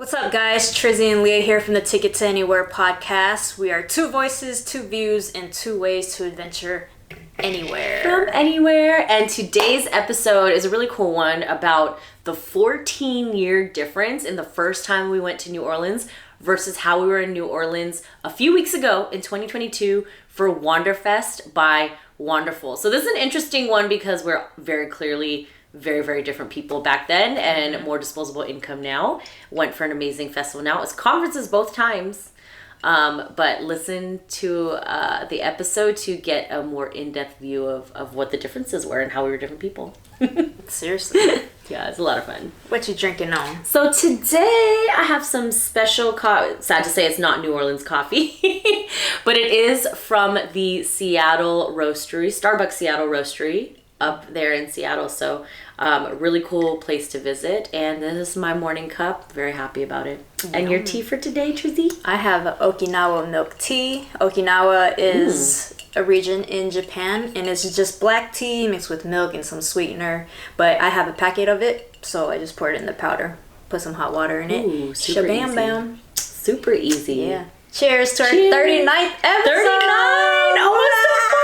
What's up, guys? Trizzy and Leah here from the Ticket to Anywhere podcast. We are two voices, two views, and two ways to adventure anywhere. From anywhere. And today's episode is a really cool one about the 14-year difference in the first time we went to New Orleans versus how we were in New Orleans a few weeks ago in 2022 for Wanderfest by Wanderful. So this is an interesting one because we're very clearly very, very different people back then and more disposable income now. Went for an amazing festival now. It was conferences both times. But listen to the episode to get a more in-depth view of what the differences were and how we were different people. Seriously. Yeah, it's a lot of fun. What you drinking on? So today I have some special coffee. Sad to say it's not New Orleans coffee, but it is from the Seattle Roastery, Starbucks Seattle Roastery up there in Seattle. So really cool place to visit. And this is my morning cup. Very happy about it. And your tea for today, Trizzy? I have Okinawa Milk Tea. Okinawa is a region in Japan, and it's just black tea mixed with milk and some sweetener. But I have a packet of it, so I just pour it in the powder. Put some hot water in it. Ooh, super Shabam easy. Bam. Super easy. Yeah. Cheers to our Cheers. 39th episode. 39! Almost a 40!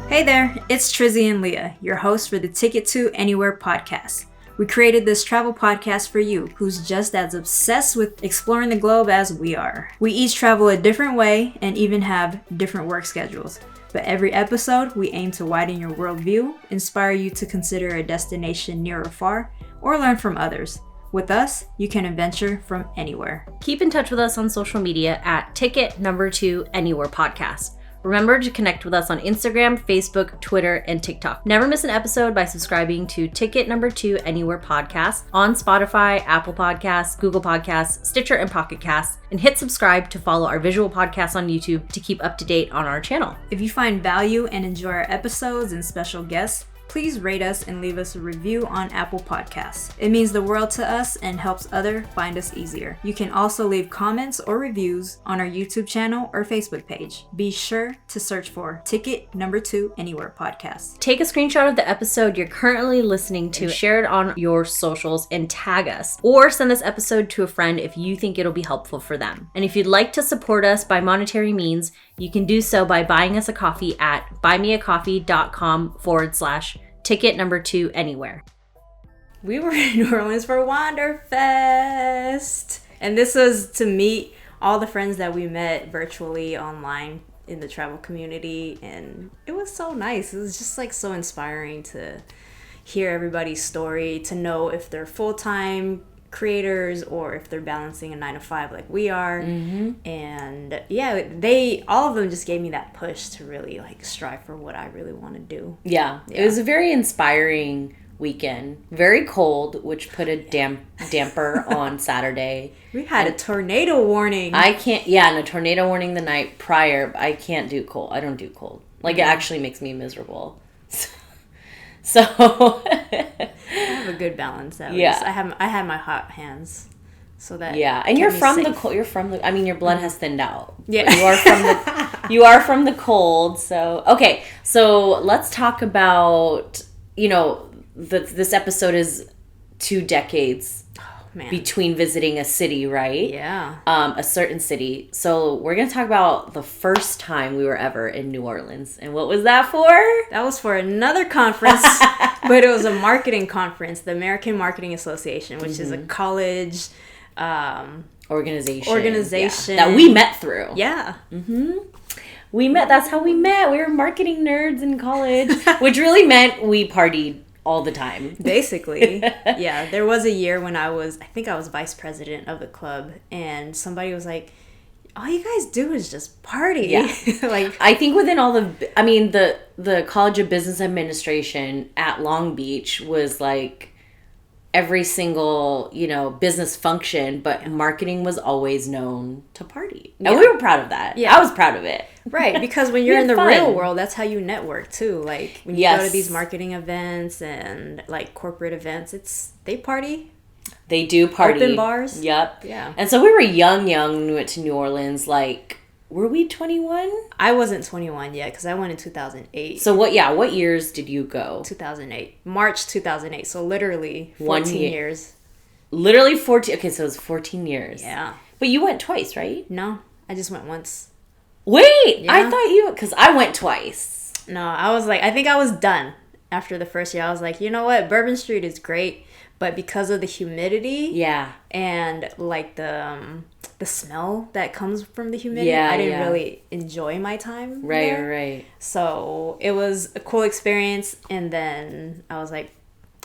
Hey there, it's Trizzy and Leah, your hosts for the Ticket to Anywhere podcast. We created this travel podcast for you, who's just as obsessed with exploring the globe as we are. We each travel a different way and even have different work schedules. But every episode, we aim to widen your worldview, inspire you to consider a destination near or far, or learn from others. With us, you can adventure from anywhere. Keep in touch with us on social media at Ticket2 Anywhere Podcast. Remember to connect with us on Instagram, Facebook, Twitter, and TikTok. Never miss an episode by subscribing to Ticket 2 Anywhere Podcast on Spotify, Apple Podcasts, Google Podcasts, Stitcher, and Pocket Casts. And hit subscribe to follow our visual podcasts on YouTube to keep up to date on our channel. If you find value and enjoy our episodes and special guests, please rate us and leave us a review on Apple Podcasts. It means the world to us and helps others find us easier. You can also leave comments or reviews on our YouTube channel or Facebook page. Be sure to search for Ticket 2 Anywhere Podcast. Take a screenshot of the episode you're currently listening to, share it on your socials, and tag us. Or send this episode to a friend if you think it'll be helpful for them. And if you'd like to support us by monetary means, you can do so by buying us a coffee at buymeacoffee.com/Ticket 2 Anywhere. We were in New Orleans for Wanderfest. And this was to meet all the friends that we met virtually online in the travel community. And it was so nice. It was just like so inspiring to hear everybody's story, to know if they're full-time creators or if they're balancing a 9-to-5 like we are. And yeah, all of them just gave me that push to really like strive for what I really want to do. Yeah, it was a very inspiring weekend. Very cold, which put a damper on Saturday. We had a tornado warning. And a tornado warning the night prior. I can't do cold. I don't do cold. Like, it actually makes me miserable. So I have a good balance at least. I had my hot hands, so that and you're from safe. the cold. You're from the. I mean, your blood has thinned out. Yeah, but you are from the cold. So okay, so let's talk about this episode is 2 decades. Between visiting a city, right? Yeah. A certain city. So we're going to talk about the first time we were ever in New Orleans. And what was that for? That was for another conference, but it was a marketing conference, the American Marketing Association, which is a college organization that we met through. Yeah. We met. That's how we met. We were marketing nerds in college, which really meant we partied all the time. Basically. Yeah. There was a year when I think I was vice president of the club, and somebody was like, all you guys do is just party. Yeah. Like, I think within all the College of Business Administration at Long Beach was like every single, business function, but marketing was always known to party. And we were proud of that. Yeah. I was proud of it. Right, because when you're in the real world, that's how you network too. Like when you go to these marketing events and like corporate events, they party. They do party. Open bars. Yep. Yeah. And so we were young when we went to New Orleans. Like, were we 21? I wasn't 21 yet because I went in 2008. So what years did you go? 2008. March 2008. So literally 14 years. Literally 14. Okay, so it was 14 years. Yeah. But you went twice, right? No, I just went once. Wait, Yeah. I thought you... Because I went twice. No, I was like, I think I was done after the first year. I was like, you know what? Bourbon Street is great, but because of the humidity... Yeah. And, like, the smell that comes from the humidity, I didn't really enjoy my time there. Right. So, it was a cool experience, and then I was like,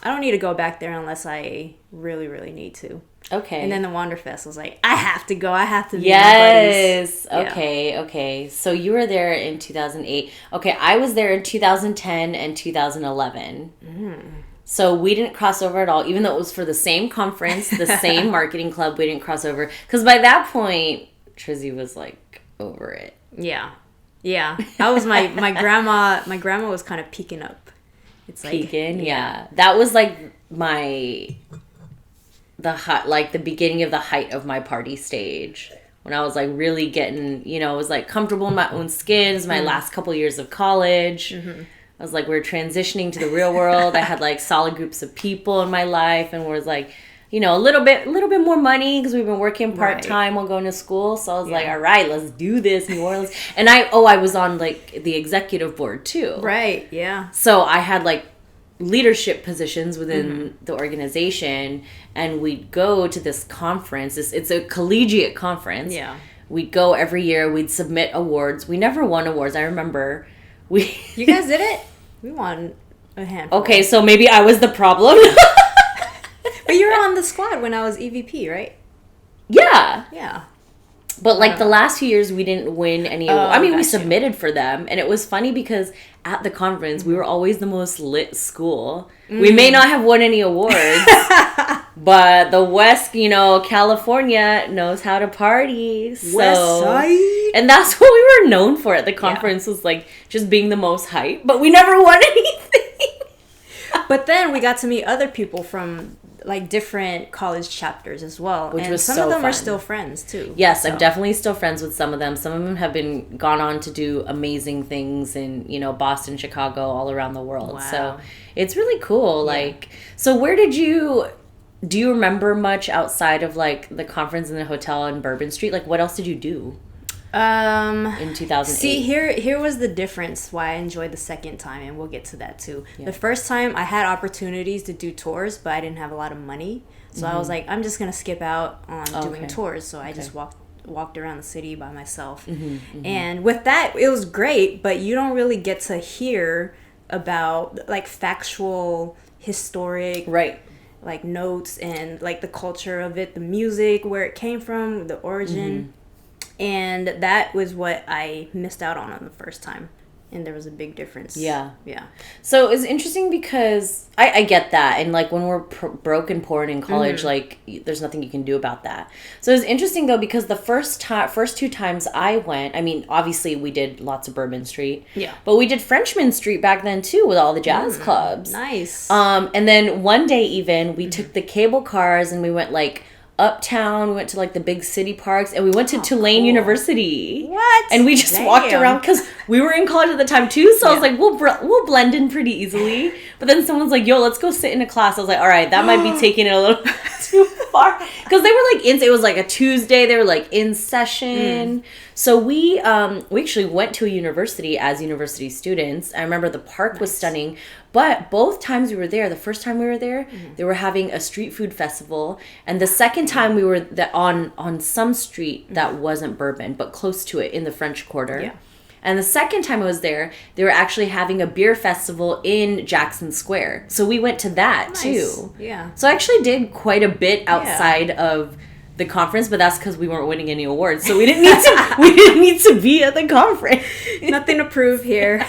I don't need to go back there unless I really, really need to. Okay. And then the Wanderfest was like, I have to go. I have to meet my buddies. Yes. Okay. So you were there in 2008. Okay, I was there in 2010 and 2011. So we didn't cross over at all, even though it was for the same conference, the same marketing club. We didn't cross over because by that point, Trizzy was like over it. Yeah. I was my grandma. My grandma was kind of peaking up. It's like peaking. Yeah. That was like the beginning of the height of my party stage. When I was like really getting, I was like comfortable in my own skin. It was my last couple years of college. I was like, we were transitioning to the real world. I had like solid groups of people in my life and was like, a little bit more money because we've been working part-time while going to school. So I was like, all right, let's do this, New Orleans. And I was on like the executive board too. Right, yeah. So I had like leadership positions within the organization, and we'd go to this conference. It's a collegiate conference. Yeah. We'd go every year. We'd submit awards. We never won awards. I remember You guys did it? We won a handful. Okay, so maybe I was the problem. But you were on the squad when I was EVP, right? Yeah. But like the last few years, we didn't win any awards. I mean, we submitted for them, and it was funny because at the conference, we were always the most lit school. We may not have won any awards, but the West, California knows how to party. So, West Side. And that's what we were known for at the conference was like just being the most hype, but we never won anything. But then we got to meet other people from like different college chapters as well, which was some so of them fun. are still friends too. Yes, so. I'm definitely still friends with some of them. Some of them have gone on to do amazing things in Boston, Chicago, all around the world. Wow. So it's really cool. Yeah. Like, so where do you remember much outside of like the conference in the hotel in Bourbon Street? Like, what else did you do? In 2008. See, here was the difference why I enjoyed the second time, and we'll get to that too. Yeah. The first time I had opportunities to do tours, but I didn't have a lot of money. So I was like, I'm just going to skip out on doing tours. So I just walked around the city by myself. And with that, it was great, but you don't really get to hear about like factual, historic like notes and like the culture of it, the music, where it came from, the origin. And that was what I missed out on the first time. And there was a big difference. Yeah. So it's interesting because I get that. And like when we're broke and poor and in college, like there's nothing you can do about that. So it's interesting though because the first two times I went, I mean, obviously we did lots of Bourbon Street. Yeah. But we did Frenchman Street back then too with all the jazz clubs. Nice. And then one day even we took the cable cars and we went like uptown. We went to like the big city parks, and we went to Tulane University. What? And we just walked around because we were in college at the time too. So I was like, we'll blend in pretty easily. But then someone's like, "Yo, let's go sit in a class." I was like, "All right, that might be taking it a little too far," because they were like it was like a Tuesday. They were like in session. So we actually went to a university as university students. I remember the park was stunning. But both times we were there, the first time we were there, they were having a street food festival. And the second time we were on some street that wasn't Bourbon, but close to it in the French Quarter. Yeah. And the second time I was there, they were actually having a beer festival in Jackson Square. So we went to that too. Yeah. So I actually did quite a bit outside of the conference, but that's because we weren't winning any awards. So we didn't need to be at the conference. Nothing to prove here.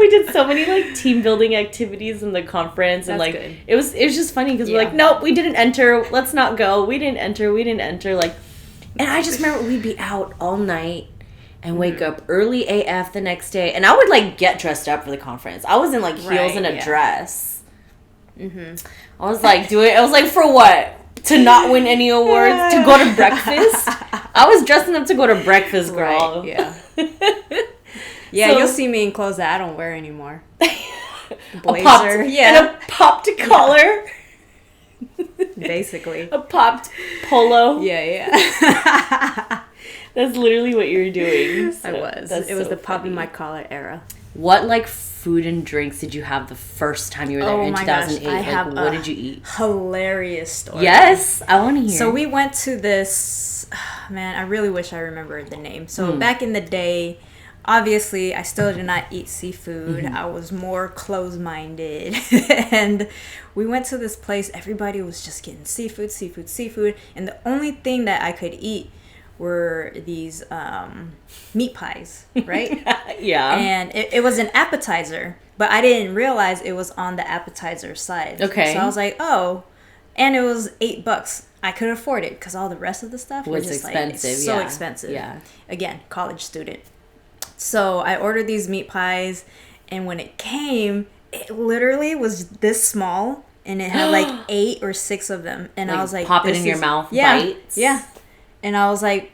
We did so many like team building activities in the conference, and like good. it was just funny because we're like, nope, we didn't enter. Let's not go. We didn't enter. Like, and I just remember we'd be out all night and wake up early AF the next day, and I would like get dressed up for the conference. I was in like heels and a dress. I was like I was like, for what? To not win any awards? To go to breakfast? I was dressing up to go to breakfast, girl. Right, yeah. Yeah, so, you'll see me in clothes that I don't wear anymore. blazer. And a popped collar. Basically. A popped polo. Yeah. That's literally what you were doing. So it was the popping my collar era. What, like, food and drinks did you have the first time you were there in 2008? Gosh, what did you eat? Hilarious story. Yes, I want to hear. So we went to this, man, I really wish I remembered the name. So back in the day, obviously, I still did not eat seafood. I was more closed-minded. And we went to this place. Everybody was just getting seafood. And the only thing that I could eat were these meat pies, right? Yeah. And it was an appetizer, but I didn't realize it was on the appetizer side. Okay. So I was like, oh, and it was $8. I could afford it because all the rest of the stuff was just expensive. Like, so expensive. Yeah. Again, college student. So I ordered these meat pies, and when it came, it literally was this small, and it had like 8 or 6 of them. And like, I was like, pop it in your mouth, bites. Yeah. And I was like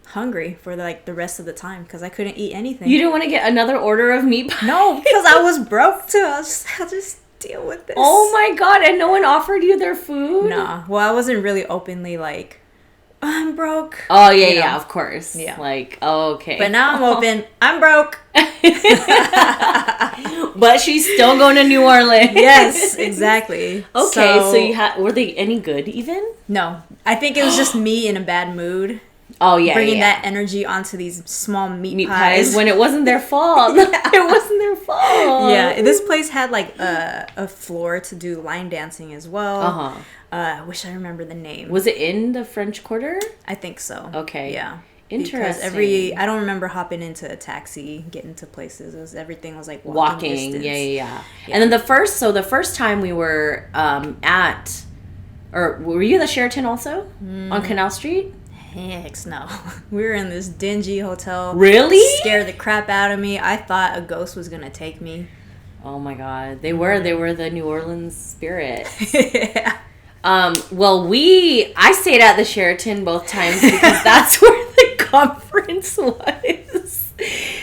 hungry for the rest of the time because I couldn't eat anything. You didn't want to get another order of meat pies? No, because I was broke too. I'll just deal with this. Oh my god, and no one offered you their food? Nah. Well, I wasn't really openly like, I'm broke. Oh, yeah, of course. Yeah. Like, oh, okay. But now I'm open. I'm broke. But she's still going to New Orleans. Yes, exactly. Okay, so you were they any good even? No. I think it was just me in a bad mood. Oh, yeah, bringing that energy onto these small meat pies when it wasn't their fault. It wasn't their fault. Yeah, this place had like a floor to do line dancing as well. I wish I remember the name. Was it in the French Quarter? I think so. Okay. Yeah. Interesting. Because I don't remember hopping into a taxi, getting to places. Everything was like walking distance. Yeah. And then the first time we were were you at the Sheraton also? On Canal Street? Heck no. We were in this dingy hotel. Really? Scared the crap out of me. I thought a ghost was going to take me. Oh my god. They were the New Orleans spirit. Yeah. Well, I stayed at the Sheraton both times because that's where the conference was.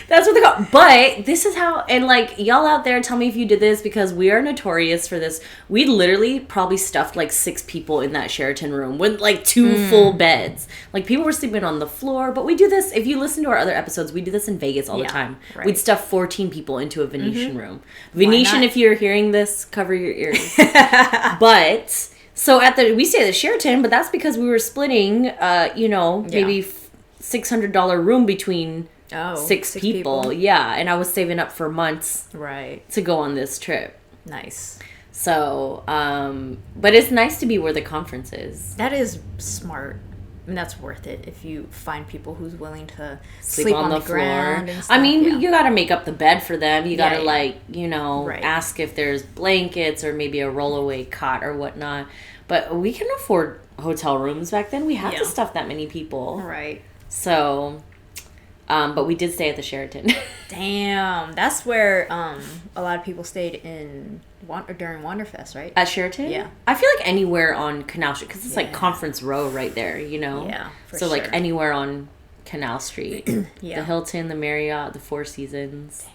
That's what but this is how, and like, y'all out there, tell me if you did this because we are notorious for this. We literally probably stuffed like 6 people in that Sheraton room with like 2 full beds. Like, people were sleeping on the floor, but we do this, if you listen to our other episodes, we do this in Vegas all the time. Right. We'd stuff 14 people into a Venetian room. Venetian, if you're hearing this, cover your ears. But so we stayed at the Sheraton, but that's because we were splitting, maybe $600 room between 6 people. Yeah, and I was saving up for months to go on this trip. Nice. So, but it's nice to be where the conference is. That is smart. I mean, that's worth it if you find people who's willing to sleep on the ground and stuff. I mean, you got to make up the bed for them. You got to ask if there's blankets or maybe a rollaway cot or whatnot. But we can afford hotel rooms back then. We had to stuff that many people. Right. So, but we did stay at the Sheraton. Damn, that's where a lot of people stayed during Wanderfest, right? At Sheraton? Yeah. I feel like anywhere on Canal Street, because it's like Conference Row right there, you know? Yeah, so sure. Like anywhere on Canal Street. The Hilton, the Marriott, the Four Seasons.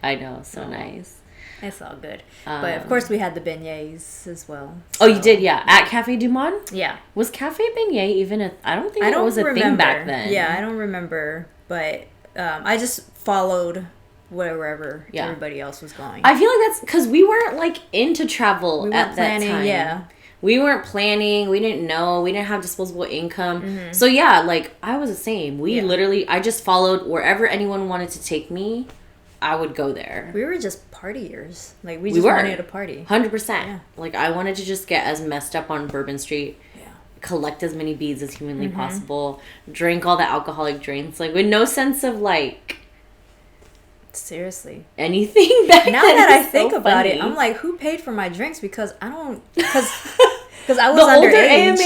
Damn. I know, so nice. It's all good. But of course we had the beignets as well. So. Oh, you did, yeah. At Cafe Du Monde? Yeah. Was Cafe Beignet even I don't think it was a thing back then. Yeah, I don't remember. But I just followed wherever everybody else was going. I feel like that's because we weren't like into travel at that time. Yeah. We weren't planning. We didn't know. We didn't have disposable income. Mm-hmm. So yeah, like I was the same. We literally, I just followed wherever anyone wanted to take me. I would go there. We were just partiers. Like we just wanted to party. 100%. Yeah. Like I wanted to just get as messed up on Bourbon Street. Collect as many beads as humanly possible, drink all the alcoholic drinks, like with no sense of like seriously anything back now then. That I think about it, I'm like, who paid for my drinks? Because I don't, because I was underage.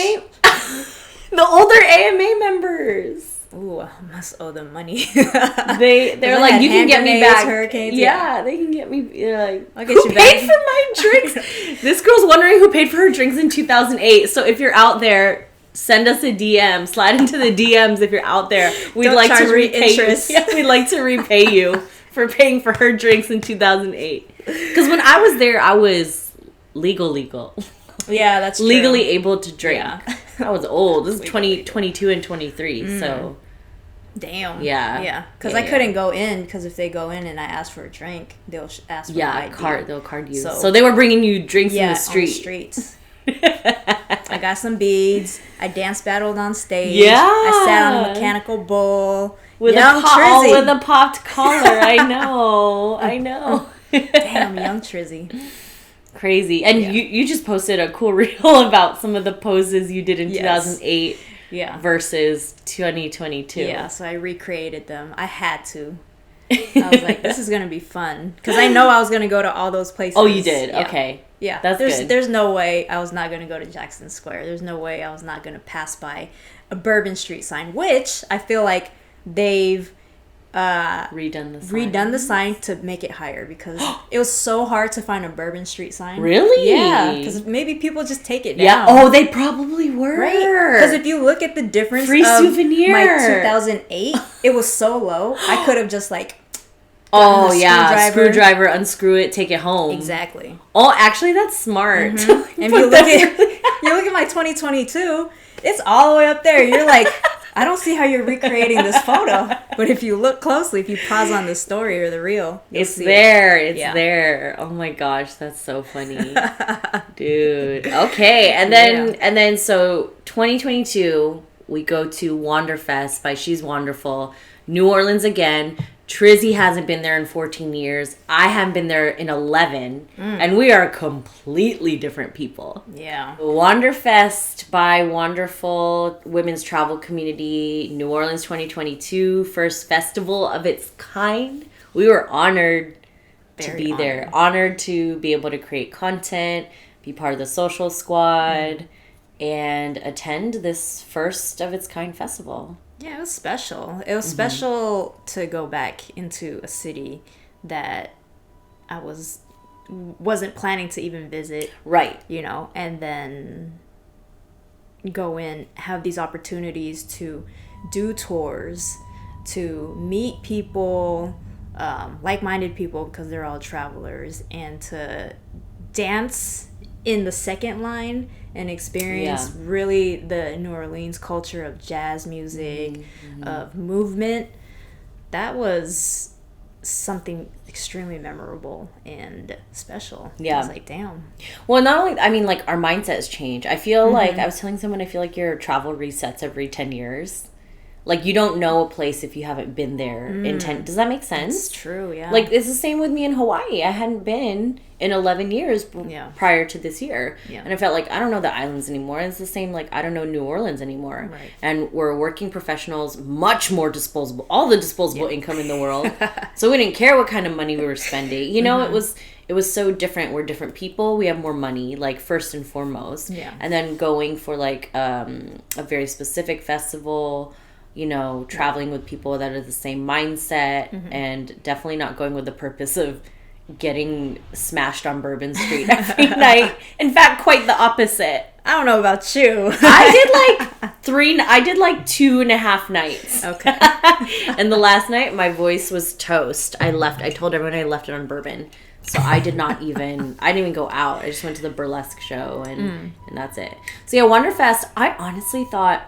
The older AMA members. Ooh, I must owe them money. They're like, you can get me back. Hurricanes. Yeah, they can get me. Like, I'll get who you paid back for my drinks? This girl's wondering who paid for her drinks in 2008. So if you're out there, send us a DM. Slide into the DMs if you're out there. We'd like to repay you. Yeah, we'd like to repay you for paying for her drinks in 2008. Because when I was there, I was legal. Yeah, that's true. Legally able to drink. Yeah. I was old. This is 22 and 23, so... Damn. Yeah. Yeah. Because I couldn't go in, because if they go in and I ask for a drink, they'll ask for my ID. They'll card you. So they were bringing you drinks in the street. On the streets. I got some beads. I dance battled on stage. Yeah. I sat on a mechanical bull. With a popped collar. I know. Damn, young Trizzy. Crazy. And you just posted a cool reel about some of the poses you did in 2008 versus 2022. Yeah, so I recreated them. I had to. I was like, this is going to be fun. Because I know I was going to go to all those places. Oh, you did? Yeah. Okay. Yeah. That's good. There's no way I was not going to go to Jackson Square. There's no way I was not going to pass by a Bourbon Street sign, which I feel like they've redone the sign to make it higher, because it was so hard to find a Bourbon Street sign. Really? Yeah, because maybe people just take it down. Yeah. Oh, they probably were. Right? Because if you look at the difference Free of souvenir. my 2008, it was so low. I could have just like... Oh, yeah. Screwdriver, unscrew it, take it home. Exactly. Oh, actually, that's smart. Mm-hmm. And you look at my 2022, it's all the way up there. You're like... I don't see how you're recreating this photo, but if you look closely, if you pause on the story or the reel, it's there. It's there. Oh my gosh, that's so funny, dude. Okay, and then so 2022, we go to Wanderfest by She's Wanderful, New Orleans again. Trizzy hasn't been there in 14 years. I haven't been there in 11. And we are completely different people. Yeah. Wanderfest by Wanderful Women's Travel Community, New Orleans 2022, first festival of its kind. We were honored to be there. Honored to be able to create content, be part of the social squad, and attend this first of its kind festival. Yeah, it was special. It was special to go back into a city that I wasn't planning to even visit. Right. You know, and then go in, have these opportunities to do tours, to meet people, like-minded people, because they're all travelers, and to dance in the second line and experience really the New Orleans culture of jazz music, of movement. That was something extremely memorable and special. Yeah. I was like, damn. Well, not only, I mean, like, our mindsets change. I feel like, I was telling someone, I feel like your travel resets every 10 years. Like, you don't know a place if you haven't been there in 10... Does that make sense? It's true, yeah. Like, it's the same with me in Hawaii. I hadn't been in 11 years prior to this year. Yeah. And I felt like, I don't know the islands anymore. And it's the same, like, I don't know New Orleans anymore. Right. And we're working professionals, much more disposable. All the disposable income in the world. So we didn't care what kind of money we were spending. You know, it was so different. We're different people. We have more money, like, first and foremost. Yeah. And then going for, like, a very specific festival... You know, traveling with people that are the same mindset, and definitely not going with the purpose of getting smashed on Bourbon Street every night. In fact, quite the opposite. I don't know about you. I did like 2.5 nights. Okay. And the last night, my voice was toast. I told everyone I left it on bourbon. So I didn't even go out. I just went to the burlesque show, and that's it. So yeah, Wanderfest, I honestly thought...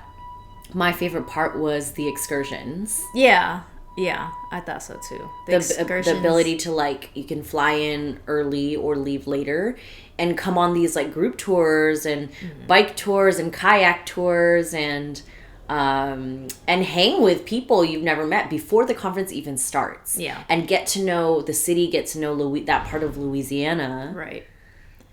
My favorite part was the excursions. Yeah, I thought so too. The ability to, like, you can fly in early or leave later and come on these, like, group tours and bike tours and kayak tours and hang with people you've never met before the conference even starts. Yeah. And get to know the city, get to know that part of Louisiana. Right.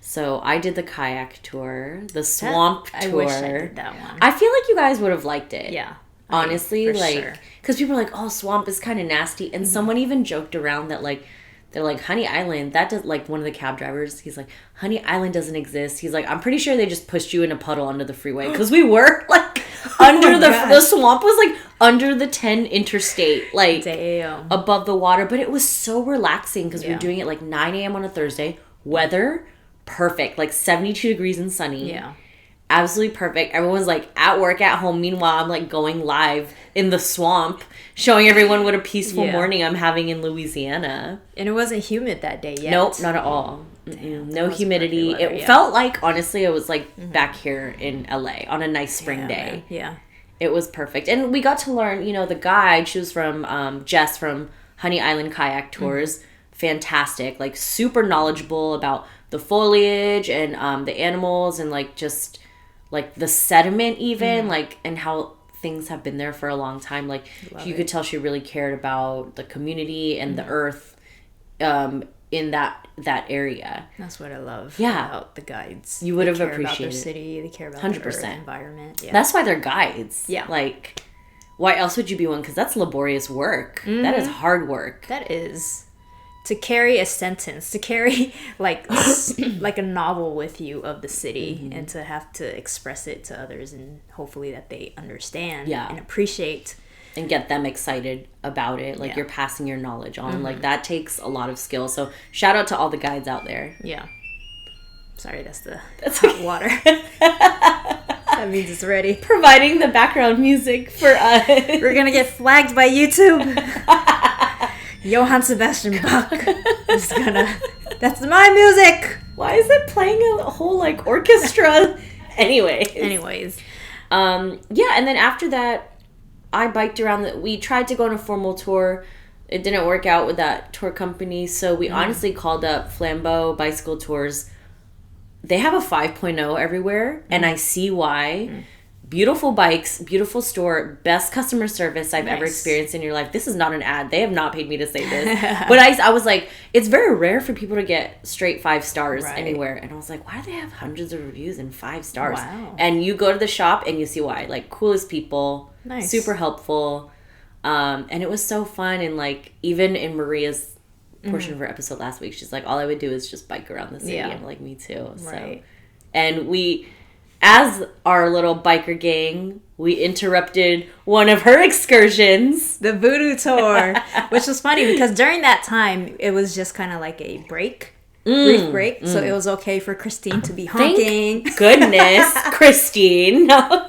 So I did the kayak tour, the swamp tour. I wish I did that one. I feel like you guys would have liked it. Yeah. Honestly, like, because people are like, oh, swamp is kind of nasty. And someone even joked around that, like, they're like, Honey Island, that does, like, one of the cab drivers, he's like, Honey Island doesn't exist. He's like, I'm pretty sure they just pushed you in a puddle under the freeway. Because we were, like, under the swamp was, like, under the 10 interstate, like, above the water. But it was so relaxing because we were doing it, like, 9 a.m. on a Thursday. Weather... perfect, like 72 degrees and sunny. Yeah. absolutely perfect. Everyone's like at work at home. Meanwhile, I'm like going live in the swamp, showing everyone what a peaceful morning I'm having in Louisiana. And it wasn't humid that day yet. Nope, not at all. Damn, no humidity. Weather, it felt like, honestly, it was like back here in LA on a nice spring day. Man. Yeah. It was perfect. And we got to learn, the guide, she was from Jess from Honey Island Kayak Tours. Fantastic. Like, super knowledgeable about the foliage and the animals and, like, just, like, the sediment even, like, and how things have been there for a long time. Like, you could tell she really cared about the community and the earth in that area. That's what I love about the guides. You would have appreciated about their city. They care about 100%. the earth, environment. Yeah. That's why they're guides. Yeah. Like, why else would you be one? Because that's laborious work. That is hard work. That is. To carry a sentence, to carry like like a novel with you of the city, and to have to express it to others, and hopefully that they understand and appreciate. And get them excited about it. Like, you're passing your knowledge on. Like, that takes a lot of skill. So, shout out to all the guides out there. Yeah. Sorry, that's hot water. That means it's ready. Providing the background music for us. We're gonna get flagged by YouTube. Johann Sebastian Bach is gonna... That's my music! Why is it playing a whole, like, orchestra? Anyways. And then after that, I biked around. We tried to go on a formal tour. It didn't work out with that tour company, so we honestly called up Flambeau Bicycle Tours. They have a 5.0 everywhere, and I see why. Beautiful bikes, beautiful store, best customer service I've ever experienced in your life. This is not an ad. They have not paid me to say this. But I was like, it's very rare for people to get straight 5 stars anywhere. And I was like, why do they have hundreds of reviews and 5 stars? Wow. And you go to the shop and you see why. Like, coolest people, super helpful. And it was so fun. And, like, even in Maria's portion of her episode last week, she's like, all I would do is just bike around the city. I'm like, me too. Right. So, and we... As our little biker gang, we interrupted one of her excursions. The Voodoo Tour. Which was funny because during that time, it was just kind of like a break. Brief break. So it was okay for Christine to be honking. Thank goodness, Christine. No.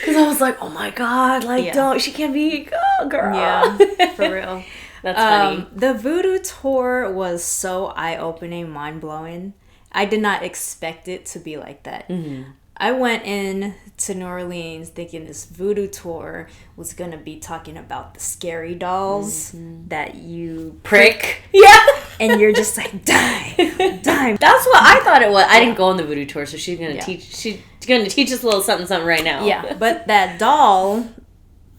Because I was like, oh my God, like, don't, she can't be a girl. Yeah, for real. That's funny. The Voodoo Tour was so eye-opening, mind-blowing. I did not expect it to be like that. I went in to New Orleans thinking this Voodoo Tour was going to be talking about the scary dolls that you prick. Yeah. And you're just like, die. That's what I thought it was. I didn't go on the Voodoo Tour, so she's going to teach us a little something right now. Yeah, but that doll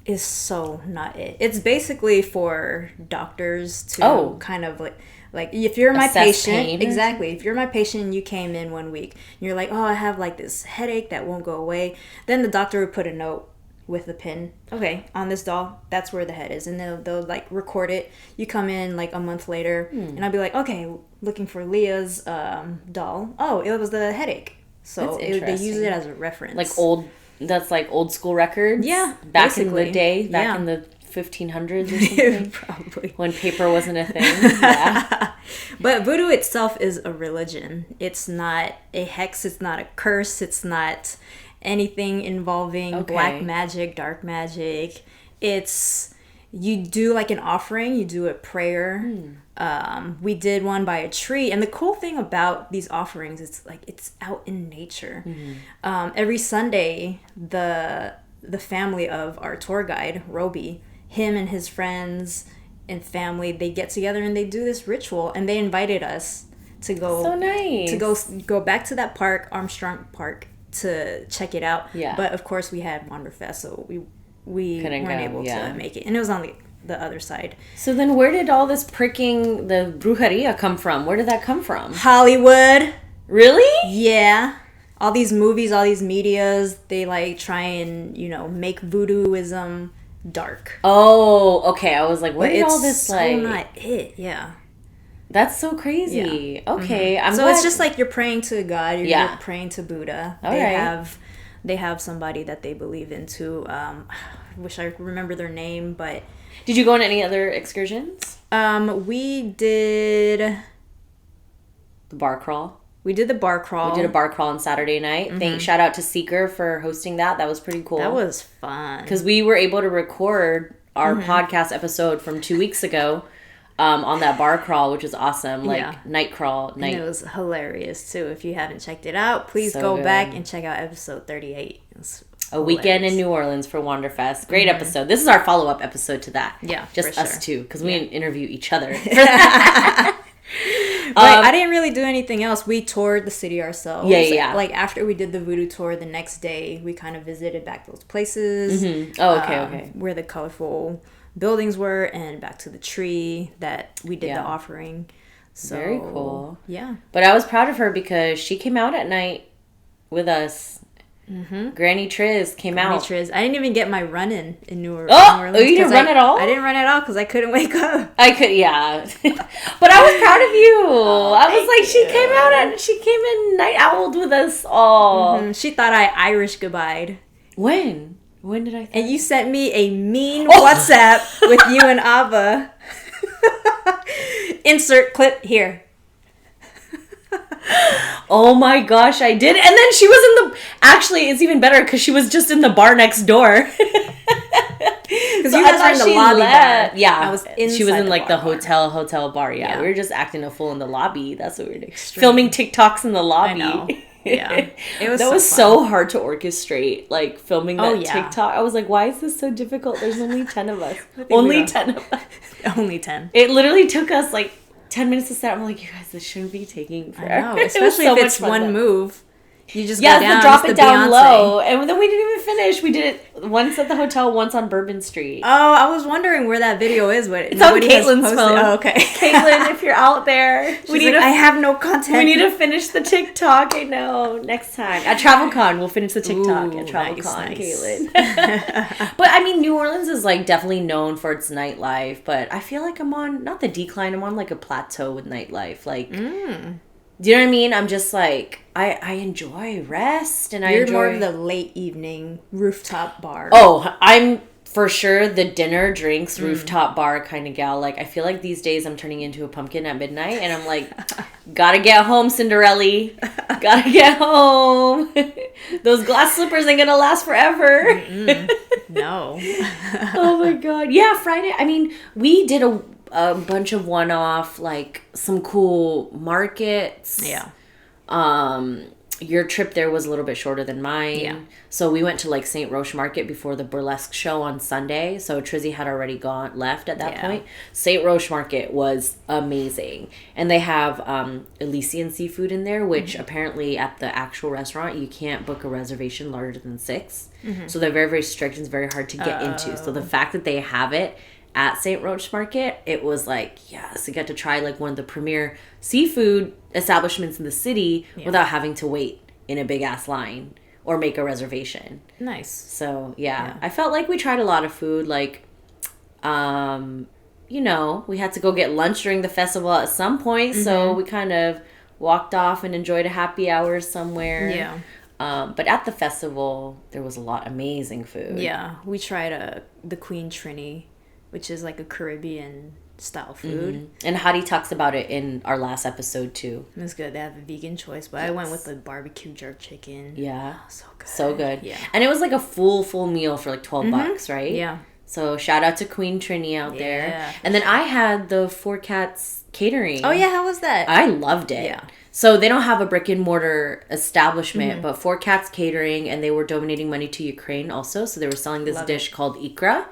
is so not it. It's basically for doctors to kind of like if you're my patient, exactly. If you're my patient and you came in one week and you're like, oh, I have like this headache that won't go away, then the doctor would put a note with a pin. Okay, on this doll, that's where the head is, and they'll like record it. You come in like a month later, and I'll be like, okay, looking for Leah's doll. Oh, it was the headache. So they use it as a reference. Like that's like old school records. Yeah, back in the day, back in the 1500s or something. Probably. When paper wasn't a thing. Yeah. But voodoo itself is a religion. It's not a hex. It's not a curse. It's not anything involving black magic, dark magic. It's, you do like an offering. You do a prayer. We did one by a tree. And the cool thing about these offerings is like it's out in nature. Every Sunday, the family of our tour guide, Roby, him and his friends and family, they get together and they do this ritual, and they invited us to go to go back to that park, Armstrong Park, to check it out. But of course we had Wanderfest, so we weren't able to make it, and it was on the other side. So then where did all this pricking, the brujeria, come from? Where did that come from? Hollywood. Really? Yeah. All these movies, all these medias, they like try and, make voodooism dark. Oh, okay. I was like, where did all this so not it. Yeah. That's so crazy. Yeah. Okay. So it's just like you're praying to God, you're praying to Buddha. They have somebody that they believe in too. I wish I remember their name, but did you go on any other excursions? We did the bar crawl. We did the bar crawl. We did a bar crawl on Saturday night. Shout out to Seeker for hosting that. That was pretty cool. That was fun. Because we were able to record our podcast episode from 2 weeks ago on that bar crawl, which was awesome. Like, night crawl. And it was hilarious, too. If you haven't checked it out, please go back and check out episode 38. A weekend in New Orleans for Wanderfest. Great episode. This is our follow-up episode to that. Yeah, just us two, because we didn't interview each other. But I didn't really do anything else. We toured the city ourselves. Yeah. Like, after we did the Voodoo Tour, the next day, we kind of visited back those places. Oh, okay. Where the colorful buildings were, and back to the tree that we did the offering. So, very cool. Yeah. But I was proud of her because she came out at night with us. Granny Triz came out. Triz. I didn't even get my run in New Orleans. Oh, you didn't run at all? I didn't run at all because I couldn't wake up. I could, yeah. But I was proud of you. I was like, she came out and she came in night owled with us all. She thought I Irish goodbyed. When? When did I? And you sent me a mean WhatsApp with you and Ava. Insert clip here. Oh my gosh, I did. And then she was in the... Actually, it's even better because she was just in the bar next door. Because you guys were in the lobby bar. Yeah. I was she was in like the hotel bar. Yeah. We were just acting a fool in the lobby. That's what we were doing. Filming TikToks in the lobby. I know. Yeah. It was so hard to orchestrate, like filming that TikTok. I was like, why is this so difficult? There's only 10 of us. Only 10 of us. Only 10. It literally took us like 10 minutes to set up. I'm like, you guys, this shouldn't be taking forever. I know, especially if it's one move. You just go down. Drop it down low. And then we didn't even finish. We did it once at the hotel, once on Bourbon Street. Oh, I was wondering where that video is. But it's on Caitlin's phone. Oh, okay. Caitlin, if you're out there, I have no content. We need to finish the TikTok. I know. Next time. At TravelCon, we'll finish the TikTok at TravelCon, Caitlin. But I mean, New Orleans is like definitely known for its nightlife. But I feel like I'm on, not the decline, I'm on like a plateau with nightlife. Like, do you know what I mean? I'm just like, I enjoy rest and You're more of the late evening rooftop bar. Oh, I'm for sure the dinner, drinks, rooftop bar kind of gal. Like, I feel like these days I'm turning into a pumpkin at midnight and I'm like, gotta get home, Cinderella. Gotta get home. Those glass slippers ain't gonna last forever. No. Oh my God. Yeah, Friday. I mean, we did a bunch of one-off, like some cool markets. Yeah. Your trip there was a little bit shorter than mine. Yeah. So we went to like St. Roche Market before the burlesque show on Sunday. So Trizzy had already left at that point. St. Roche Market was amazing. And they have Elysian seafood in there, which apparently at the actual restaurant, you can't book a reservation larger than 6. So they're very, very strict and it's very hard to get into. So the fact that they have it at St. Roche Market, it was like, yes, you got to try like one of the premier seafood establishments in the city without having to wait in a big ass line or make a reservation. Nice. So yeah, I felt like we tried a lot of food. Like, you know, we had to go get lunch during the festival at some point, so we kind of walked off and enjoyed a happy hour somewhere. Yeah. But at the festival, there was a lot of amazing food. Yeah, we tried the Queen Trini, which is like a Caribbean style food. And Hadi talks about it in our last episode too. It's good. They have a vegan choice, but I went with the barbecue jerk chicken. Yeah. Oh, so good. So good. Yeah. And it was like a full meal for like $12, right? Yeah. So shout out to Queen Trini out there. And then I had the Four Cats catering. Oh yeah, how was that? I loved it. Yeah. So they don't have a brick and mortar establishment, but Four Cats Catering, and they were donating money to Ukraine also. So they were selling this dish called ikra.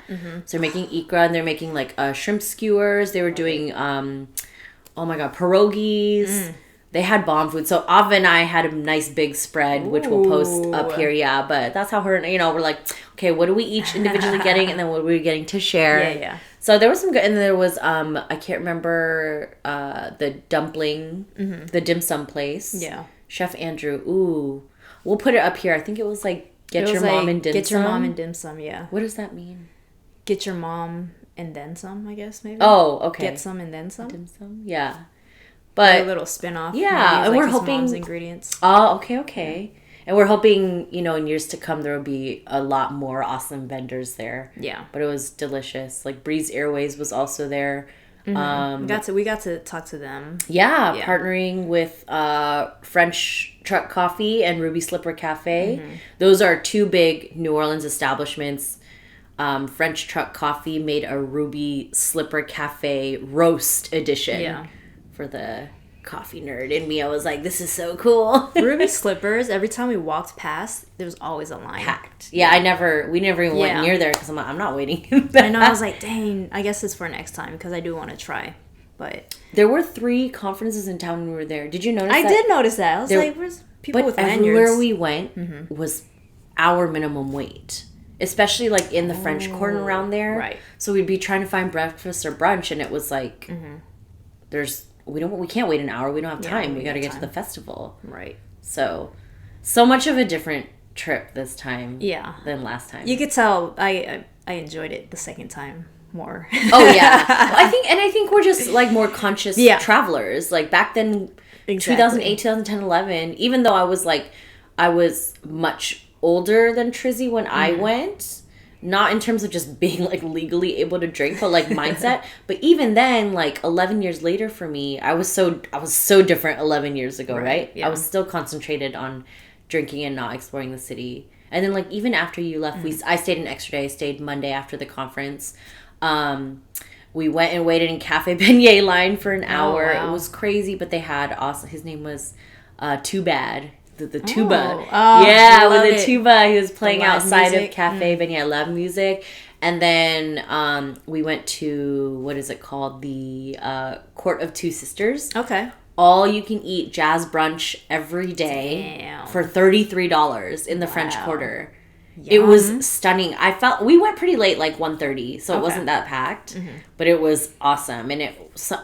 So they're making ikra, and they're making like shrimp skewers. They were doing, oh my God, pierogies. They had bomb food. So Ava and I had a nice big spread, which we'll post up here. Yeah, but that's how her, you know, we're like, okay, what are we each individually getting, and then what are we getting to share? Yeah. So there was some good, and there was I can't remember the dumpling, the dim sum place. Yeah, Chef Andrew. Ooh, we'll put it up here. I think it was like get your mom and dim sum. Get your mom and dim sum. Yeah. What does that mean? Get your mom and then some. I guess maybe. Oh, okay. Get some and then some. Dim sum. Yeah, but a little spin-off. Yeah, and we're hoping mom's ingredients. Oh, okay. Yeah. And we're hoping, you know, in years to come, there will be a lot more awesome vendors there. Yeah. But it was delicious. Like, Breeze Airways was also there. We got to talk to them. Yeah, partnering with French Truck Coffee and Ruby Slipper Cafe. Those are two big New Orleans establishments. French Truck Coffee made a Ruby Slipper Cafe roast edition for the coffee nerd in me. I was like, this is so cool. Ruby Slippers, every time we walked past, there was always a line. Packed. Yeah, we never even went near there because I'm not waiting. I know, I was like, dang, I guess it's for next time because I do want to try. But there were 3 conferences in town when we were there. Did you notice that? I did notice that. I was like, where's people with lanyards? Everywhere we went was our minimum wait. Especially like in the French Quarter around there. Right. So we'd be trying to find breakfast or brunch and it was like we can't wait an hour. We don't have time. We got to get to the festival. Right. So much of a different trip this time than last time. You could tell I enjoyed it the second time more. Oh yeah. I think we're just like more conscious travelers. Like back then 2008, 2010, 11, even though I was much older than Trizzy when I went. Not in terms of just being like legally able to drink, but like mindset. But even then, like 11 years later for me, I was so different 11 years ago, right? Yeah. I was still concentrated on drinking and not exploring the city. And then like even after you left, I stayed an extra day. I stayed Monday after the conference. We went and waited in Cafe Beignet line for an hour. Wow. It was crazy, but they had awesome. His name was Too Bad. The tuba. With the tuba. He was playing outside music. Of Cafe Beignet. I love music. And then we went to, what is it called? The Court of Two Sisters. Okay. All you can eat jazz brunch every day for $33 in the French Quarter. Yum. It was stunning. We went pretty late, like 1:30, so it wasn't that packed, but it was awesome. And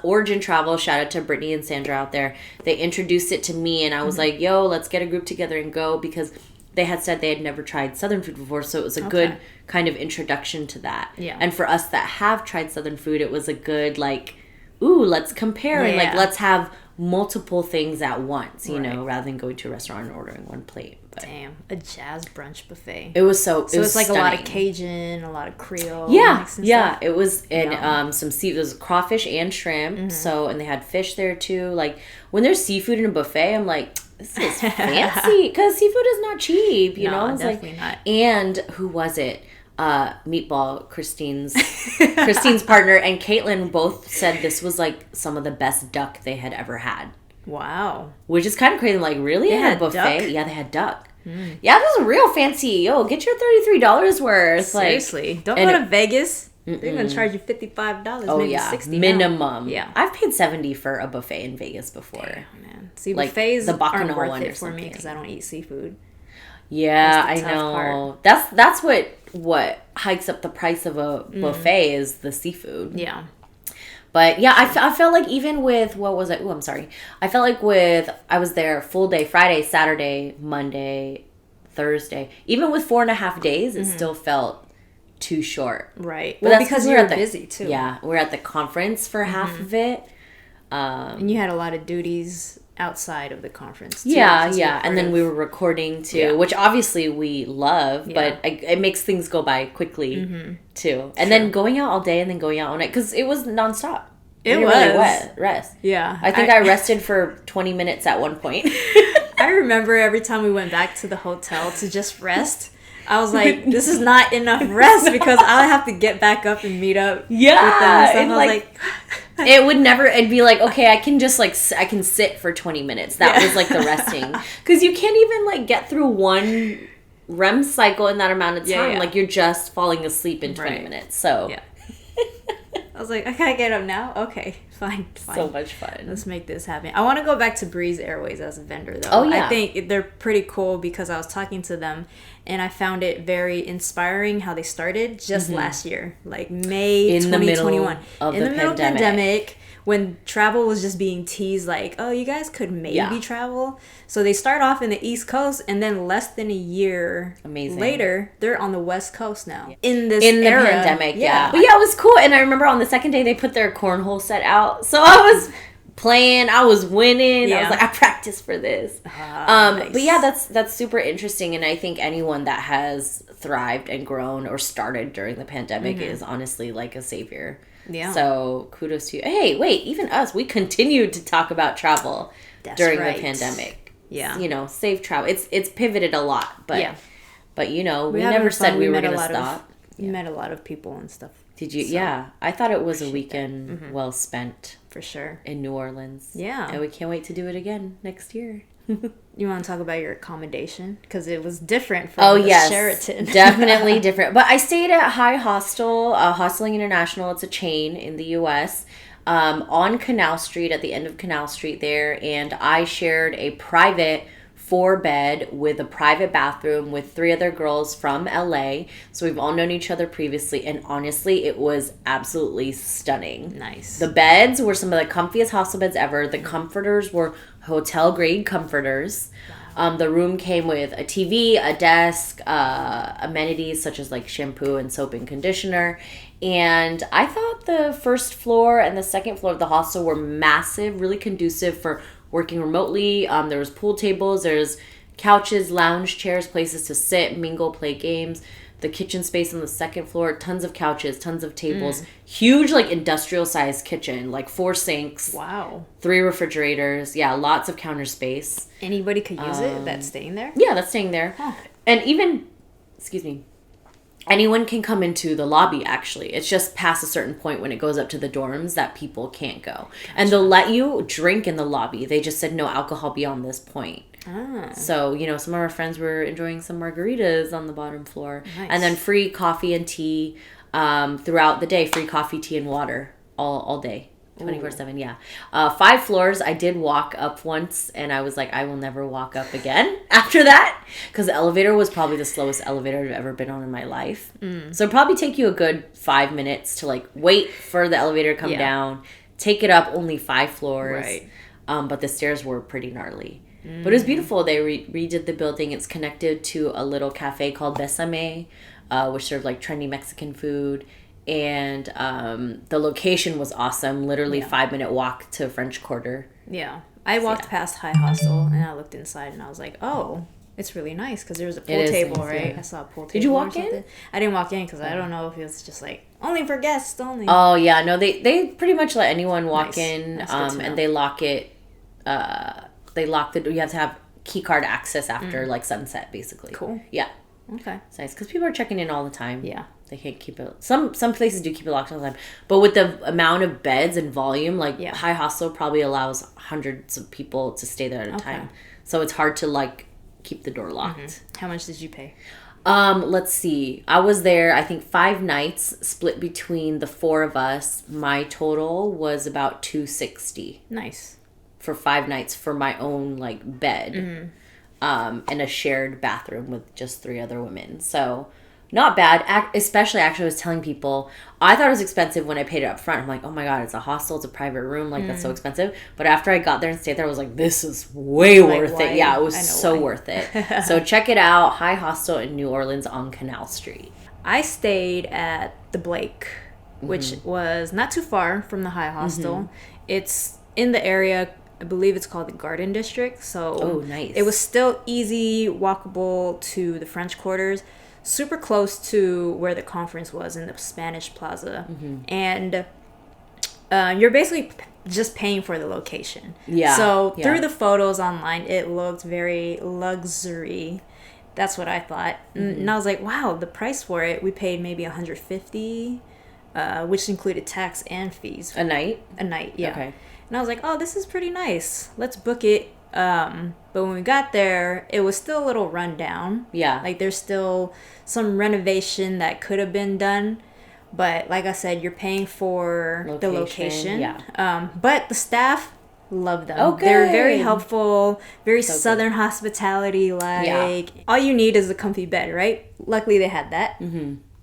Origin Travel, shout out to Brittany and Sandra out there. They introduced it to me, and I was like, "Yo, let's get a group together and go," because they had said they had never tried Southern food before, so it was a good kind of introduction to that. Yeah. And for us that have tried Southern food, it was a good like, ooh, let's compare and like let's have multiple things at once, you know, rather than going to a restaurant and ordering one plate. But damn, a jazz brunch buffet. It was so it's like stunning. A lot of Cajun, a lot of Creole. Yeah. It was some seafood. It was crawfish and shrimp. So and they had fish there too. Like when there's seafood in a buffet, I'm like, this is fancy because seafood is not cheap. You know, it's definitely not. And who was it? Meatball, Christine's partner, and Caitlin both said this was like some of the best duck they had ever had. Wow. Which is kind of crazy. Like, really? They had a buffet? Duck? Yeah, they had duck. Yeah, this is real fancy. Yo, get your $33 worth. Seriously. Don't go to Vegas. They're going to charge you $55, maybe $60 minimum. Now. Yeah. I've paid $70 for a buffet in Vegas before. Damn, man. See, like buffets the aren't worth it for me because I don't eat seafood. Yeah, I know. Part. That's what hikes up the price of a buffet is the seafood. Yeah. But yeah, I felt like even with, what was it? Oh, I'm sorry. I felt like I was there full day, Friday, Saturday, Monday, Thursday. Even with 4.5 days, it still felt too short. Right. But well, because we were busy too. Yeah. We're at the conference for half of it. And you had a lot of duties outside of the conference too, yeah, and then we were recording too, which obviously we love, but it makes things go by quickly too. And then going out all day and then going out all night because it was nonstop. It was really rest. Yeah, I think I rested for 20 minutes at one point. I remember every time we went back to the hotel to just rest. I was like, this is not enough rest because I'll have to get back up and meet up with them. And I was like it would never, it'd be like, okay, I can just like, I can sit for 20 minutes. That was like the resting. Because you can't even like get through one REM cycle in that amount of time. Like you're just falling asleep in 20 minutes. So. Yeah. I was like, I gotta get up now? Okay, fine. So much fun. Let's make this happen. I want to go back to Breeze Airways as a vendor, though. Oh, yeah. I think they're pretty cool because I was talking to them, and I found it very inspiring how they started just last year, like May 2021. In the middle of the pandemic, when travel was just being teased, like, oh, you guys could maybe travel. So they start off in the East Coast, and then less than a year later, they're on the West Coast now. In the pandemic, yeah. But yeah, it was cool. And I remember on the second day, they put their cornhole set out. So I was playing, I was winning. I was like, I practiced for this. Nice. But yeah, that's super interesting. And I think anyone that has thrived and grown or started during the pandemic is honestly like a savior. Yeah. So kudos to you. Hey, wait, even us, we continued to talk about travel during the pandemic. Yeah. You know, safe travel. It's pivoted a lot, but you know, we had never fun. said we were met a going to lot stop. We met a lot of people and stuff. Did you? So, yeah. I thought it was a weekend well spent. For sure. In New Orleans. Yeah. And we can't wait to do it again next year. You want to talk about your accommodation? Because it was different from Sheraton. Definitely different. But I stayed at High Hostel, Hosteling International. It's a chain in the U.S. On Canal Street, at the end of Canal Street there. And I shared a private 4-bed with a private bathroom with 3 other girls from LA. So we've all known each other previously, and honestly, it was absolutely stunning. Nice. The beds were some of the comfiest hostel beds ever. The comforters were hotel grade comforters. The room came with a TV, a desk, amenities such as like shampoo and soap and conditioner. And I thought the first floor and the second floor of the hostel were massive, really conducive for working remotely. There was pool tables, there's couches, lounge chairs, places to sit, mingle, play games. The kitchen space on the second floor, tons of couches, tons of tables. Huge, like, industrial-sized kitchen, like 4 sinks. Wow. 3 refrigerators. Yeah, lots of counter space. Anybody could use it that's staying there? Yeah, that's staying there. Huh. And even, anyone can come into the lobby, actually. It's just past a certain point when it goes up to the dorms that people can't go. Gotcha. And they'll let you drink in the lobby. They just said no alcohol beyond this point. Ah. So, you know, some of our friends were enjoying some margaritas on the bottom floor. Nice. And then free coffee and tea throughout the day. Free coffee, tea, and water all day. 24/7, yeah. 5 floors. I did walk up once, and I was like, I will never walk up again after that, because the elevator was probably the slowest elevator I've ever been on in my life. So it'd probably take you a good 5 minutes to like wait for the elevator to come down, take it up only 5 floors. Right. But the stairs were pretty gnarly. But it was beautiful. They redid the building. It's connected to a little cafe called Besame, which served like trendy Mexican food. And the location was awesome. Literally 5-minute walk to French Quarter. Yeah. I walked past High Hostel and I looked inside and I was like, oh, it's really nice because there was a pool table, nice, right? Yeah. I saw a pool table. Did you walk in? I didn't walk in because I don't know if it was just like only for guests only. Oh, yeah. No, they pretty much let anyone walk in and they lock it. They lock the door. You have to have key card access after like sunset, basically. Cool. Yeah. Okay. It's nice because people are checking in all the time. Yeah. They can't keep it. Some places do keep it locked all the time, but with the amount of beds and volume, like High Hostel probably allows hundreds of people to stay there at a time. So it's hard to like keep the door locked. Mm-hmm. How much did you pay? Let's see. I was there, I think 5 nights split between the 4 of us. My total was about $260. Nice. For 5 nights for my own like bed. Mm-hmm. And a shared bathroom with just 3 other women. So not bad. Especially, actually, I was telling people, I thought it was expensive when I paid it up front. I'm like, oh my God, it's a hostel, it's a private room. Like, that's so expensive. But after I got there and stayed there, I was like, this is way worth it. Yeah, it was so worth it. So check it out. High Hostel in New Orleans on Canal Street. I stayed at the Blake, which was not too far from the High Hostel. It's in the area, I believe it's called the Garden District. So nice. It was still easy, walkable to the French Quarters. Super close to where the conference was in the Spanish Plaza. And you're basically just paying for the location. Yeah. So through the photos online, it looked very luxury. That's what I thought. And I was like, wow, the price for it, we paid maybe $150, which included tax and fees. A night? A night, yeah. Okay. And I was like, oh, this is pretty nice. Let's book it. But when we got there, it was still a little run down. Yeah. Like, there's still some renovation that could have been done. But like I said, you're paying for the location. Yeah. But the staff, love them. Okay. They're very helpful, very so Southern hospitality. Like, all you need is a comfy bed, right? Luckily, they had that.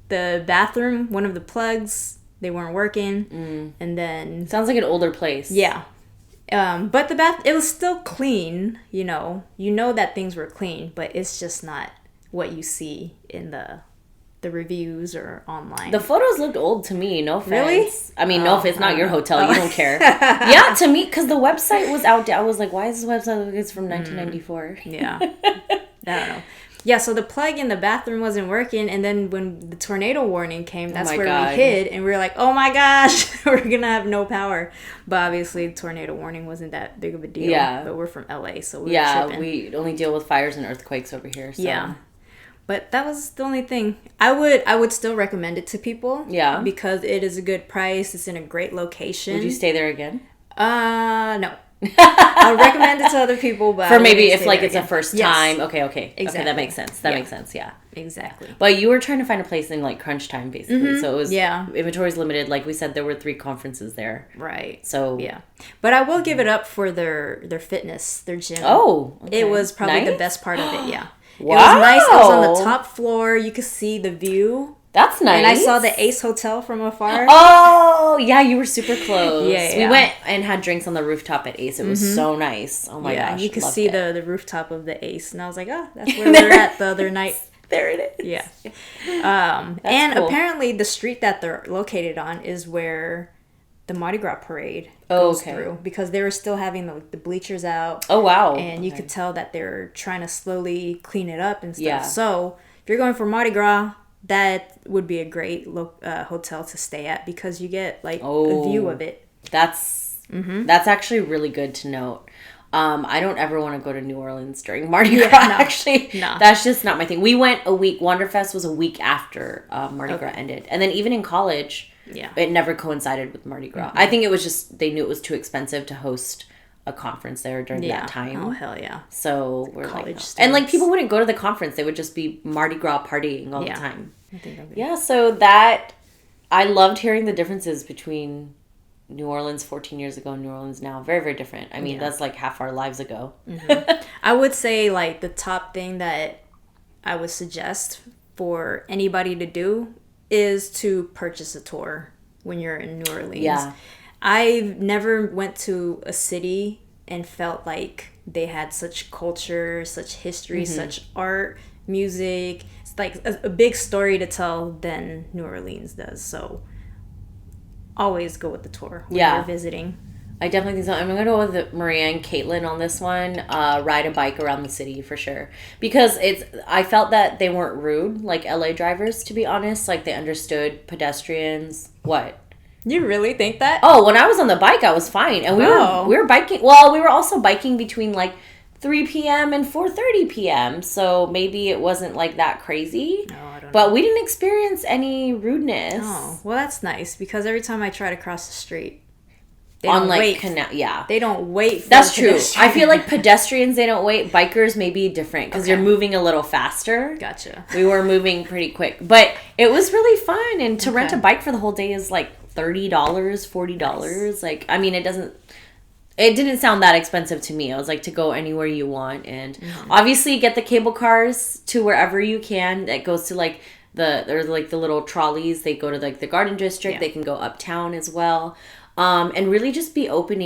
The bathroom, one of the plugs, they weren't working. And then... Sounds like an older place. Yeah. But the bath, it was still clean, you know that things were clean, but it's just not what you see in the reviews or online. The photos looked old to me, no offense. Really? I mean, no, if it's not your hotel, you don't care. Yeah, to me, because the website was outdated. I was like, why is this website look like it's from 1994? Yeah. I don't know. Yeah, so the plug in the bathroom wasn't working, and then when the tornado warning came, that's where God. we hid, and we were like, oh my gosh, we're gonna have no power. But obviously, tornado warning wasn't that big of a deal. Yeah. But we're from LA, so we were tripping. We only deal with fires and earthquakes over here. So. Yeah. But that was the only thing. I would still recommend it to people. Yeah. Because it is a good price. It's in a great location. Would you stay there again? No. I'll recommend it to other people, but for maybe if like it's a first time. Yes. Okay. Exactly. Okay, that makes sense. That makes sense. Yeah. Exactly. But you were trying to find a place in like crunch time, basically. So it was inventory's limited. Like we said, there were 3 conferences there. Right. So yeah. But I will give it up for their fitness, their gym. Oh. Okay. It was probably the best part of it. Yeah. Wow. It was nice. It was on the top floor. You could see the view. That's nice. And I saw the Ace Hotel from afar. Oh, yeah, you were super close. Yeah. We went and had drinks on the rooftop at Ace. It was so nice. Oh my gosh. You could see the rooftop of the Ace. And I was like, oh, that's where we were at the other night. There it is. Yeah. And cool. apparently the street that they're located on is where the Mardi Gras parade goes through, because they were still having the bleachers out. Oh, wow. And you could tell that they're trying to slowly clean it up and stuff. Yeah. So if you're going for Mardi Gras, that would be a great hotel to stay at, because you get like a view of it. That's actually really good to note. I don't ever want to go to New Orleans during Mardi Gras, actually. No. That's just not my thing. We went a week. Wanderfest was a week after Mardi Gras ended. And then even in college, it never coincided with Mardi Gras. I think it was just, they knew it was too expensive to host a conference there during that time. Oh, hell yeah. So we're college like, students. and like people wouldn't go to the conference. They would just be Mardi Gras partying all the time. I think that'd be so that, I loved hearing the differences between New Orleans 14 years ago and New Orleans now. Very, very different. I mean, that's like half our lives ago. I would say like the top thing that I would suggest for anybody to do is to purchase a tour when you're in New Orleans. Yeah. I've never went to a city and felt like they had such culture, such history, such art, music. It's like a big story to tell than New Orleans does. So always go with the tour when you're visiting. I definitely think so. I'm going to go with Maria and Caitlin on this one. Ride a bike around the city for sure. Because I felt that they weren't rude, like LA drivers, to be honest. Like they understood pedestrians. What? You really think that? Oh, when I was on the bike, I was fine. And we were biking. Well, we were also biking between like 3 p.m. and 4:30 p.m. So maybe it wasn't like that crazy. No, I don't know. But we didn't experience any rudeness. Oh, well, that's nice, because every time I try to cross the street, they on don't like wait. Canal, They don't wait for That's the true. pedestrian. I feel like pedestrians, they don't wait. Bikers may be different because you're moving a little faster. Gotcha. We were moving pretty quick. But it was really fun. And to rent a bike for the whole day is like $30, $40. Nice. Like, I mean, it didn't sound that expensive to me. I was like, to go anywhere you want. And obviously get the cable cars to wherever you can. That goes to like there's like the little trolleys. They go to like the Garden District. Yeah. They can go uptown as well. And really just be open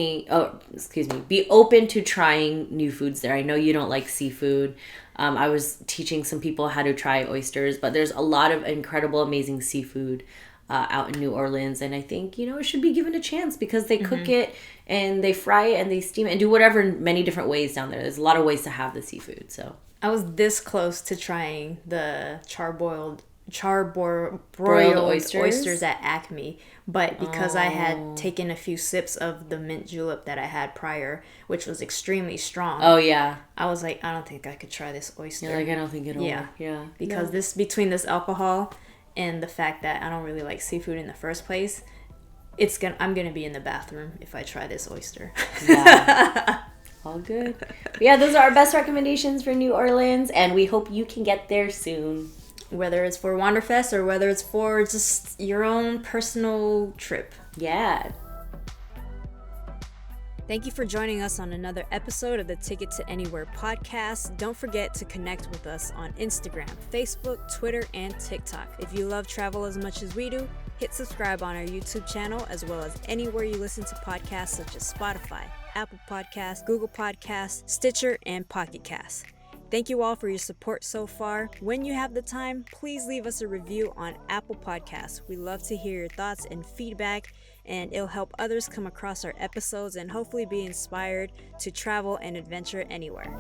to trying new foods there. I know you don't like seafood. I was teaching some people how to try oysters, but there's a lot of incredible, amazing seafood out in New Orleans. And I think, it should be given a chance because they cook it and they fry it and they steam it and do whatever in many different ways down there. There's a lot of ways to have the seafood. So I was this close to trying the charbroiled oysters at Acme, but because I had taken a few sips of the mint julep that I had prior, which was extremely strong. Oh yeah. I was like, I don't think I could try this oyster. You're like, I don't think it'll work. Yeah. Because between this alcohol and the fact that I don't really like seafood in the first place, I'm gonna be in the bathroom if I try this oyster. Yeah. All good. But yeah, those are our best recommendations for New Orleans, and we hope you can get there soon. Whether it's for Wanderfest or whether it's for just your own personal trip. Yeah. Thank you for joining us on another episode of the Ticket to Anywhere podcast. Don't forget to connect with us on Instagram, Facebook, Twitter, and TikTok. If you love travel as much as we do, hit subscribe on our YouTube channel, as well as anywhere you listen to podcasts such as Spotify, Apple Podcasts, Google Podcasts, Stitcher, and Pocket Casts. Thank you all for your support so far. When you have the time, please leave us a review on Apple Podcasts. We love to hear your thoughts and feedback, and it'll help others come across our episodes and hopefully be inspired to travel and adventure anywhere.